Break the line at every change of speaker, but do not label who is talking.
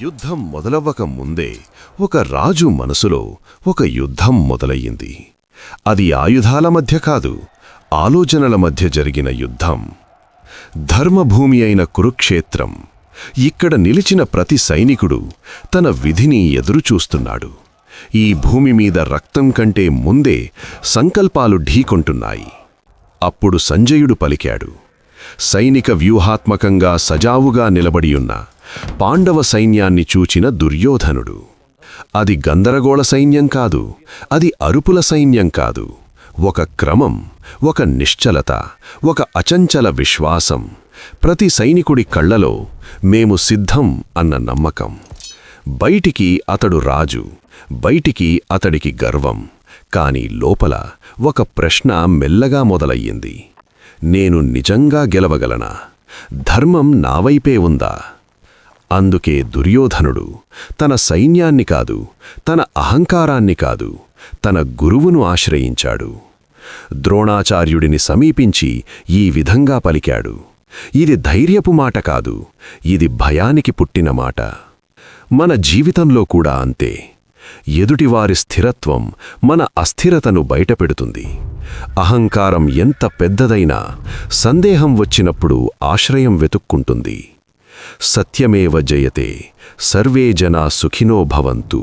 యుద్ధం మొదలవ్వక ముందే ఒక రాజు మనసులో ఒక యుద్ధం మొదలయ్యింది. అది ఆయుధాల మధ్య కాదు, ఆలోచనల మధ్య జరిగిన యుద్ధం. ధర్మభూమి అయిన కురుక్షేత్రం. ఇక్కడ నిలిచిన ప్రతి సైనికుడు తన విధిని ఎదురుచూస్తున్నాడు. ఈ భూమి మీద రక్తం కంటే ముందే సంకల్పాలు ఢీకొంటున్నాయి. అప్పుడు సంజయుడు పలికాడు. సైనిక వ్యూహాత్మకంగా సజావుగా నిలబడియున్న పాండవ సైన్యాన్ని చూచిన దుర్యోధనుడు. అది గందరగోళ సైన్యం కాదు, అది అరుపుల సైన్యం కాదు. ఒక క్రమం, ఒక నిశ్చలత, ఒక అచంచల విశ్వాసం. ప్రతి సైనికుడి కళ్లలో మేము సిద్ధం అన్న నమ్మకం. బయటికి అతడు రాజు, బయటికి అతడికి గర్వం. కాని లోపల ఒక ప్రశ్న మెల్లగా మొదలయ్యింది. నేను నిజంగా గెలవగలనా? ధర్మం నావైపే ఉందా? అందుకే దుర్యోధనుడు తన సైన్యాన్ని కాదు, తన అహంకారాన్ని కాదు, తన గురువును ఆశ్రయించాడు. ద్రోణాచార్యుడిని సమీపించి ఈ విధంగా పలికాడు. ఇది ధైర్యపు మాట కాదు, ఇది భయానికి పుట్టిన మాట. మన జీవితంలో కూడా అంతే. ఎదుటివారి స్థిరత్వం మన అస్థిరతను బయటపెడుతుంది. అహంకారం ఎంత పెద్దదైనా సందేహం వచ్చినప్పుడు ఆశ్రయం వెతుక్కుంటుంది. సత్యమేవ జయతే, సర్వే జనా సుఖినో భవంతు.